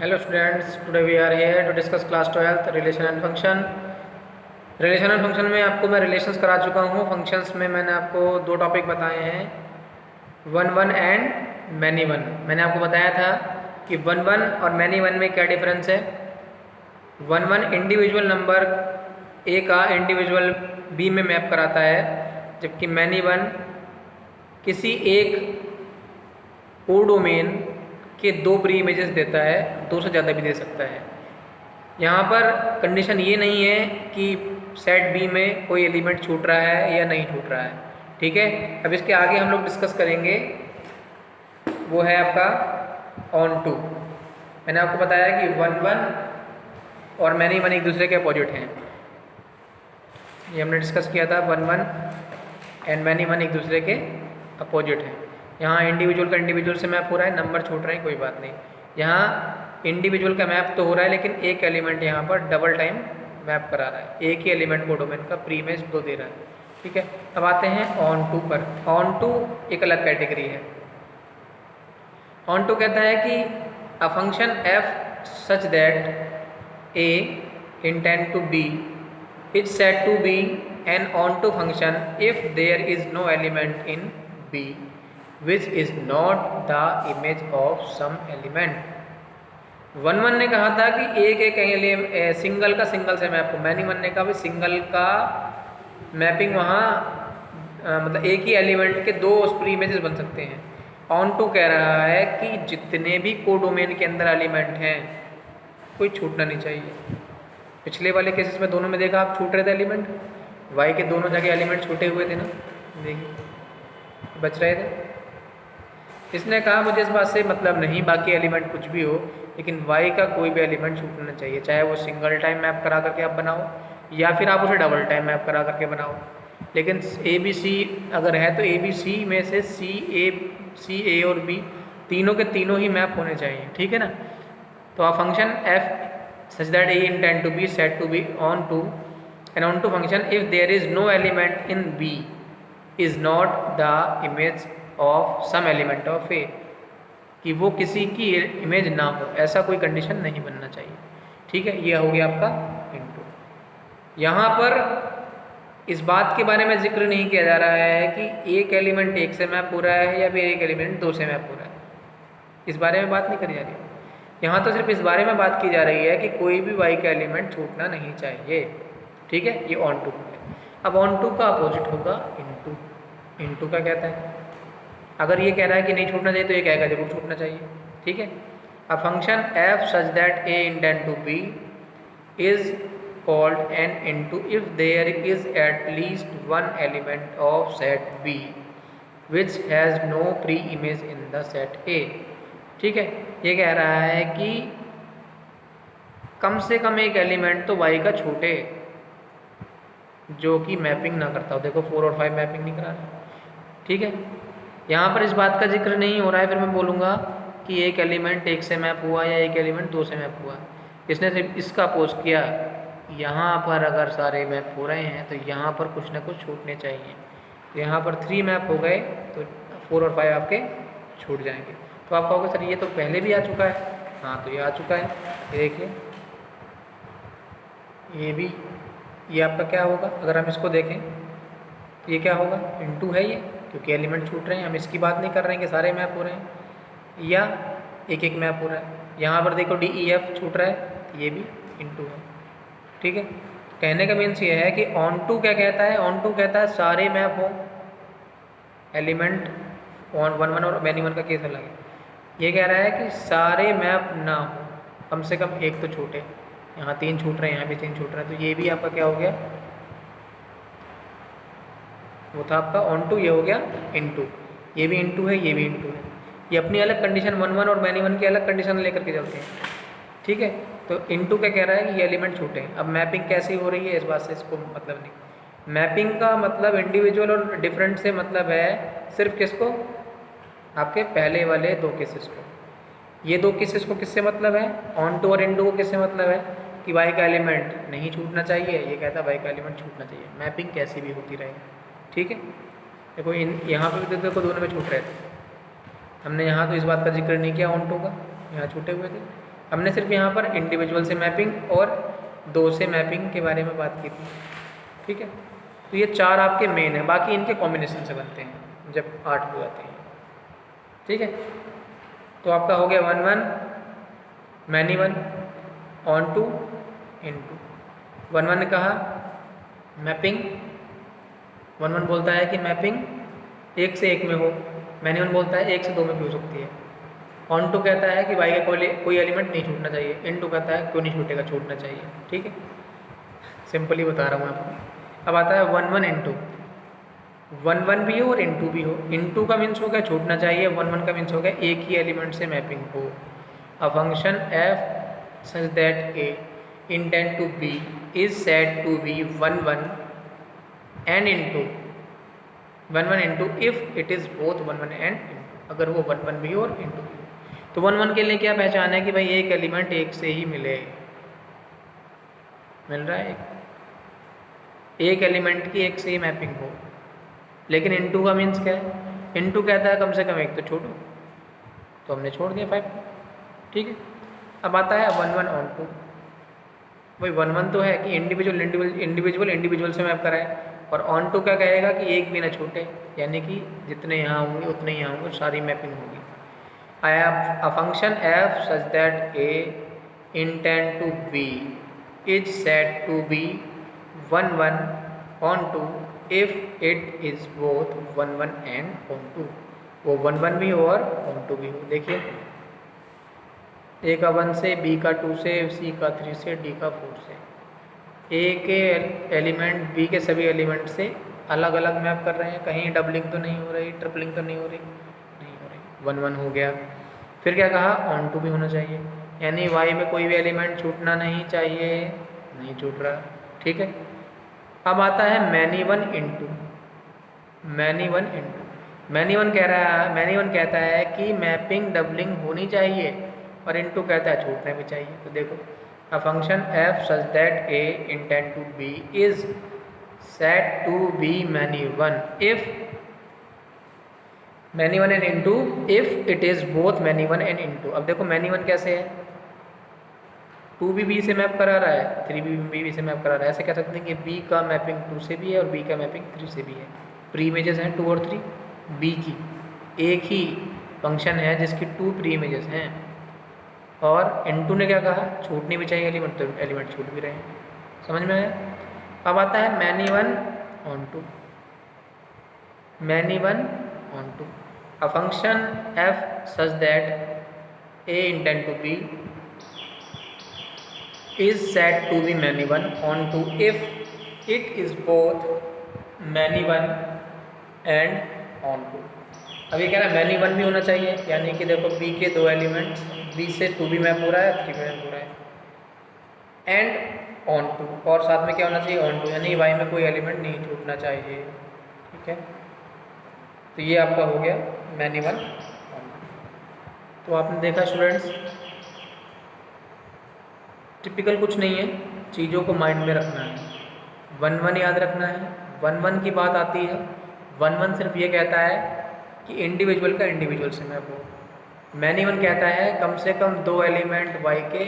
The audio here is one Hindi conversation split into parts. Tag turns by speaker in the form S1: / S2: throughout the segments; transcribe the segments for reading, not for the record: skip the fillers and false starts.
S1: Hello students, today we are here to discuss class 12th relation and function. Relation and function में आपको मैं रिलेशंस करा चुका हूँ. फंक्शंस में मैंने आपको दो टॉपिक बताए हैं, one one and many one. मैंने आपको बताया था कि वन वन और मैनी वन में क्या डिफरेंस है. One one individual number A का इंडिविजुअल बी में मैप कराता है, जबकि मैनी वन किसी एक कोडोमेन के दो प्री इमेजेस देता है, दो से ज़्यादा भी दे सकता है. यहाँ पर कंडीशन ये नहीं है कि सेट बी में कोई एलिमेंट छूट रहा है या नहीं छूट रहा है. ठीक है, अब इसके आगे हम लोग डिस्कस करेंगे, वो है आपका ऑन टू. मैंने आपको बताया कि वन वन और मैनी वन एक दूसरे के अपोजिट हैं. ये हमने डिस्कस किया था, one one and many one एक दूसरे के अपोजिट हैं. यहाँ इंडिविजुअल का इंडिविजुअल से मैप हो रहा है, नंबर छूट रहे हैं, कोई बात नहीं. यहाँ इंडिविजुअल का मैप तो हो रहा है, लेकिन एक एलिमेंट यहाँ पर डबल टाइम मैप करा रहा है. एक ही एलिमेंट को डोमेन का प्री इमेज दो दे रहा है. ठीक है, अब आते हैं ऑन टू पर. ऑन टू एक अलग कैटेगरी है. ऑन टू कहता है कि a function F such that A intend to B is set to be an onto function if there is no element in B which is not the image of some element. One one ने कहा था कि एक सिंगल का सिंगल से मैप हो. मैनी वन ने कहा भी सिंगल का मैपिंग वहाँ मतलब एक ही एलिमेंट के दो प्री इमेजेस बन सकते हैं. ऑन टू कह रहा है कि जितने भी कोडोमेन के अंदर एलिमेंट हैं कोई छूटना नहीं चाहिए. पिछले वाले केसेस में दोनों में देखा आप छूट रहे थे एलिमेंट, वाई के दोनों जगह एलिमेंट छूटे हुए थे ना, देखिए बच रहे थे. इसने कहा मुझे इस बात से मतलब नहीं बाकी एलिमेंट कुछ भी हो, लेकिन y का कोई भी एलिमेंट छूटना चाहिए, चाहे वो सिंगल टाइम मैप करा करके आप बनाओ या फिर आप उसे डबल टाइम मैप करा करके बनाओ. लेकिन ए बी सी अगर है तो ए बी सी में से सी ए और बी तीनों के तीनों ही मैप होने चाहिए. ठीक है ना. तो आप function F such that A intend to B set to be onto and onto function if there is no element in B is not the image of some element of A, कि वो किसी की इमेज ना हो, ऐसा कोई कंडीशन नहीं बनना चाहिए. ठीक है, ये हो गया आपका इनटू. यहाँ पर इस बात के बारे में जिक्र नहीं किया जा रहा है कि एक एलिमेंट एक से मैप हो रहा है या फिर एक एलिमेंट दो से मैप हो रहा है. इस बारे में बात नहीं करी जा रही. यहाँ तो सिर्फ इस बारे में बात की जा रही है कि कोई भी वाई का एलिमेंट छूटना नहीं चाहिए. ठीक है, ये ऑन टू है. अब ऑन टू का अपोजिट होगा इनटू. इनटू का कहता है अगर ये कह रहा है कि नहीं छूटना चाहिए तो ये कहेगा जरूर छूटना चाहिए. ठीक है, a function F such that A intend to B is called an into if there is at least one element of set B which has no pre image in the set A. ठीक है, ये कह रहा है कि कम से कम एक एलिमेंट तो वाई का छूटे जो कि मैपिंग ना करता हो. देखो 4 और 5 मैपिंग नहीं करा रहा. ठीक है, यहाँ पर इस बात का जिक्र नहीं हो रहा है. फिर मैं बोलूँगा कि एक एलिमेंट एक से मैप हुआ या एक एलिमेंट दो से मैप हुआ. इसने सिर्फ इसका अपोज किया. यहाँ पर अगर सारे मैप हो रहे हैं तो यहाँ पर कुछ ना कुछ छूटने चाहिए. यहाँ पर 3 मैप हो गए तो 4 और 5 आपके छूट जाएंगे. तो आप कहोगे सर ये तो पहले भी आ चुका है. हाँ, तो ये आ चुका है. ये देखिए, ये भी, ये आपका क्या होगा अगर हम इसको देखें, ये क्या होगा इनटू है ये, क्योंकि एलिमेंट छूट रहे हैं. हम इसकी बात नहीं कर रहे हैं कि सारे मैप हो रहे हैं या एक एक मैप हो रहा है. यहाँ पर देखो डी ई एफ छूट रहा है, तो ये भी इनटू है. ठीक है, कहने का मीन्स ये है कि ऑन टू क्या कहता है. ऑन टू कहता है सारे मैप हो, एलिमेंट ऑन वन वन और मैनी वन का केस अलग है. ये कह रहा है कि सारे मैप ना हो, कम से कम एक तो छूटे. यहाँ 3 छूट रहे हैं, यहाँ भी 3 छूट रहे हैं, तो ये भी आपका क्या हो गया, वो था आपका ऑन टू, ये हो गया इनटू. ये भी इनटू है, ये भी इनटू है. ये अपनी अलग कंडीशन वन वन और मैनी वन की अलग कंडीशन लेकर के चलते हैं. ठीक है, तो इनटू क्या कह रहा है कि ये एलिमेंट छूटे. अब मैपिंग कैसी हो रही है इस बात से इसको मतलब नहीं. मैपिंग का मतलब इंडिविजुअल और डिफरेंट से मतलब है सिर्फ किसको, आपके पहले वाले 2 केसेस को. ये 2 केसेस को किससे मतलब है, ऑन टू और इनटू को किससे मतलब है कि वाई का एलिमेंट नहीं छूटना चाहिए. ये कहता है वाई का एलिमेंट छूटना चाहिए, मैपिंग कैसी भी होती रहे. ठीक है, देखो यहाँ पे भी देखो दोनों में छूट रहे थे. हमने यहाँ तो इस बात का जिक्र नहीं किया ऑन टू का, यहाँ छूटे हुए थे. हमने सिर्फ यहाँ पर इंडिविजुअल से मैपिंग और दो से मैपिंग के बारे में बात की थी। ठीक है, तो ये 4 आपके मेन है, बाकी इनके कॉम्बिनेशन से बनते हैं जब 8 हो जाते हैं। ठीक है, तो आपका हो गया 1 1 many 1 onto into. 1 1 ने कहा मैपिंग, 1 1 बोलता है कि मैपिंग एक से एक में हो, मैनी 1 बोलता है एक से दो में भी हो सकती है। ऑन टू कहता है कि वाई का कोई एलिमेंट नहीं छूटना चाहिए, इन टू कहता है क्यों नहीं छूटेगा, छूटना चाहिए। ठीक है, सिंपली बता रहा हूँ आपको। अब आता है 1 1 इंटू, 1 1 भी हो और इंटू भी हो। इंटू का मीन्स हो गया छूटना चाहिए, 1 1 का मीन्स हो गया एक ही एलिमेंट से मैपिंग हो। A function F such that A intend to B is said to be 1 1 and into 1 1 into if it is both 1 1 and into, अगर वो 1 1 भी हो और इंटू भी हो। तो 1 1 के लिए क्या पहचान है कि भाई एक एलिमेंट एक से ही मिल रहा है, एक एलिमेंट की एक से ही मैपिंग हो। लेकिन इंटू का मीन्स क्या है, इंटू कहता है कम से कम एक तो छोड़ो, तो हमने छोड़ दिया 5। ठीक है, अब आता है 1 1 ऑन टू। भाई 1 1 तो है कि इंडिविजुअल से मैप कराए, और ऑन टू क्या कहेगा कि एक भी ना छूटे, यानी कि जितने यहाँ होंगे उतने यहाँ होंगे, सारी मैपिंग होगी। I have a function F such that A intend to B is said to be 1 1 onto if it is both 1 1 and onto, वो 1 1 भी हो और ऑन टू भी हो। देखिए ए का 1 से, बी का 2 से, सी का 3 से, डी का 4 से। ए के एलिमेंट बी के सभी एलिमेंट से अलग अलग मैप कर रहे हैं, कहीं डबलिंग तो नहीं हो रही, ट्रिपलिंग तो नहीं हो रही। 1 1 हो गया। फिर क्या कहा, ऑन टू भी होना चाहिए, यानी वाई में कोई भी एलिमेंट छूटना नहीं चाहिए, नहीं छूट रहा। ठीक है, अब आता है many 1 into, many 1 into. Many one कहता है कि मैपिंग डबलिंग होनी चाहिए, और इंटू कहता है छूटना भी चाहिए। तो देखो a function F such that A intend to B is set to be many 1 if many 1 and into if it is both many 1 and into. अब देखो मैनी 1 कैसे है, 2 भी बी से मैप करा रहा है, 3 भी बी से मैप करा रहा है। ऐसे कह सकते हैं कि बी का मैपिंग 2 से भी है और बी का मैपिंग 3 से भी है। प्री इमेजेस हैं 2 और 3 बी की, एक ही फंक्शन है जिसकी 2 प्री इमेजेस हैं, और इंटू ने क्या कहा, छूटनी भी चाहिए एलिमेंट, तो एलिमेंट छूट भी रहे हैं। समझ में आया। अब आता है many 1 onto, many 1 onto. A function F such that A intend to B is said to be many 1 on to if it is both many 1 and on to। अब ये कह रहा है मैनी 1 भी होना चाहिए, यानी कि देखो बी के दो एलिमेंट्स, बी से 2 भी मैप हो रहा है, 3 भी मैप हो रहा है, एंड ऑन टू, और साथ में क्या होना चाहिए, ऑन टू, यानी वाई में कोई एलिमेंट नहीं छूटना चाहिए। ठीक है, तो ये आपका हो गया मैनी 1 ऑन टू। तो आपने देखा स्टूडेंट्स, टिपिकल कुछ नहीं है, चीज़ों को माइंड में रखना है। 1 1 याद रखना है। 1 1 की बात आती है, 1 1 सिर्फ ये कहता है कि इंडिविजुअल का इंडिविजुअल से मैप हो। मैनी 1 कहता है कम से कम 2 एलिमेंट वाई के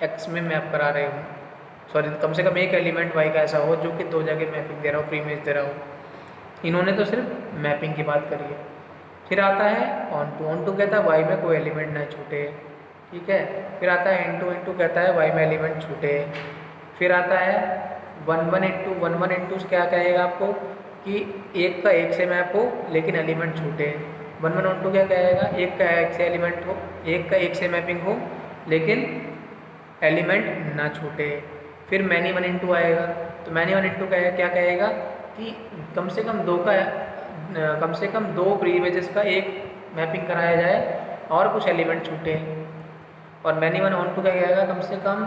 S1: एक्स में मैप करा रहे हो, सॉरी कम से कम एक एलिमेंट वाई का ऐसा हो जो कि 2 जगह मैपिंग दे रहा हो, प्री इमेज दे रहा हो। इन्होंने तो सिर्फ मैपिंग की बात करी है। फिर आता है ऑन टू, ऑन टू कहता है वाई में कोई एलिमेंट ना छूटे। ठीक है, फिर आता है इंटू, इंटू कहता है वाई में एलिमेंट छूटे। फिर आता है 1 1 इंटू, 1 1 इंटू क्या कहेगा आपको कि एक का एक से मैप हो लेकिन एलिमेंट छूटे। 1 1 इंटू क्या कहेगा, एक का एक से एलिमेंट हो, एक का एक से मैपिंग हो लेकिन एलिमेंट ना छूटे। फिर मैनी 1 इंटू आएगा, तो मैनी 1 इंटू क्या कहेगा कि कम से कम दो प्री इमेजेस का एक मैपिंग कराया जाए और कुछ एलिमेंट छूटे। और मैनी 1 ऑन टू क्या कहेगा, कम से कम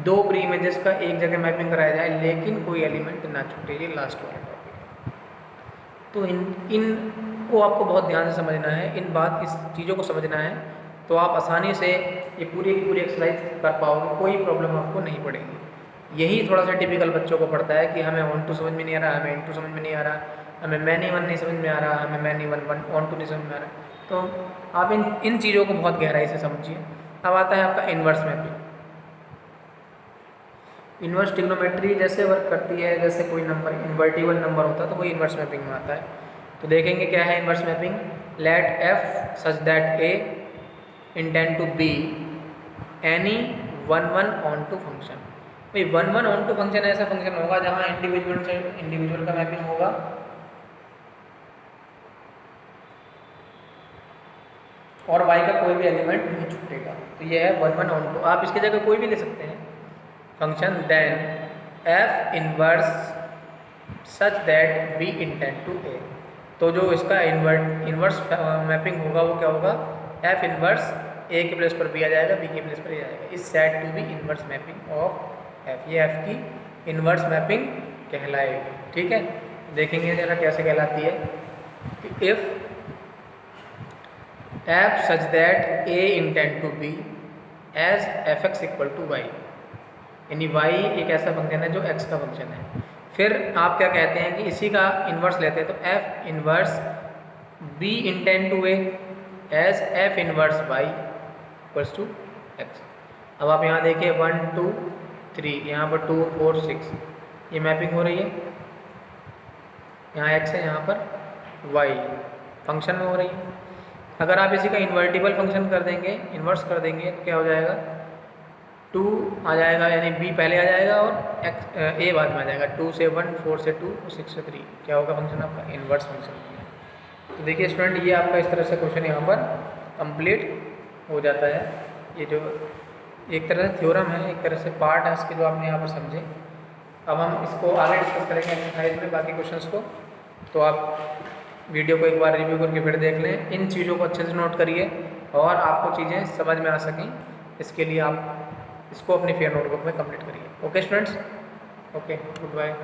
S1: 2 प्री इमेजेस का एक जगह मैपिंग कराया जाए लेकिन कोई एलिमेंट ना छूटे। ये लास्ट वाला टॉपिक है। तो इनको आपको बहुत ध्यान से समझना है, इस चीज़ों को समझना है, तो आप आसानी से ये पूरी की पूरी एक्सरसाइज कर पाओगे, कोई प्रॉब्लम आपको नहीं पड़ेगी। यही थोड़ा सा टिपिकल बच्चों को पड़ता है कि हमें ऑन टू समझ में नहीं आ रहा, हमें इंटू समझ में नहीं आ रहा, हमें मैनी 1 नहीं समझ में आ रहा, हमें मैनी 1 ऑन टू नहीं समझ में आ रहा। तो आप इन चीज़ों को बहुत गहराई से समझिए, अब आता है आपका इन्वर्स मैपिंग। इन्वर्स ट्रिग्नोमेट्री जैसे वर्क करती है, जैसे कोई नंबर इन्वर्टिबल नंबर होता है तो वो इन्वर्स मैपिंग में आता है। तो देखेंगे क्या है inverse mapping. Let F such that A intend to B any 1 1 onto function. भाई 1 1 ऑन टू फंक्शन ऐसा फंक्शन होगा जहाँ इंडिविजुअल से इंडिविजुअल का मैपिंग होगा और y का कोई भी एलिमेंट नहीं छूटेगा। तो ये है 1 1 ऑन टू। आप इसकी जगह कोई भी ले सकते हैं function. Then F inverse such that B intend to A. तो जो इसका इन्वर्स मैपिंग होगा वो क्या होगा, एफ इनवर्स ए के प्लेस पर बी आ जाएगा, बी के प्लेस पर ए आ जाएगा। Is said to be inverse mapping of F. ये एफ की इन्वर्स मैपिंग कहलाएगी। ठीक है, देखेंगे जरा कैसे कहलाती है कि if F such that A intend to B as F X equal to Y, यानी y एक ऐसा फंक्शन है जो x का फंक्शन है। फिर आप क्या कहते हैं कि इसी का इन्वर्स लेते हैं, तो f inverse b intend to a as f inverse y equals to x। अब आप यहाँ देखिए 1 2 3, यहाँ पर 2 4 6 ये मैपिंग हो रही है। यहाँ x है, यहाँ पर y फंक्शन में हो रही है। अगर आप इसी का इन्वर्टिबल फंक्शन कर देंगे, इन्वर्स कर देंगे, तो क्या हो जाएगा 2 आ जाएगा, यानी b पहले आ जाएगा और a बाद में आ जाएगा। 2 से 1, 4 से 2, 6 से 3 क्या होगा फंक्शन आपका, इन्वर्स फंक्शन। तो देखिए स्टूडेंट, ये आपका इस तरह से क्वेश्चन यहाँ पर कंप्लीट हो जाता है। ये जो एक तरह से थ्योरम है, एक तरह से पार्ट है इसके जो आपने यहाँ पर समझे। अब हम इसको आगे डिस्कस करेंगे एक्सरसाइज में बाकी क्वेश्चंस को। तो आप वीडियो को एक बार रिव्यू करके फिर देख लें, इन चीज़ों को अच्छे से नोट करिए और आपको चीज़ें समझ में आ सकें, इसके लिए आप इसको अपनी फेयर नोटबुक में कंप्लीट करिए। Okay students, okay, good bye.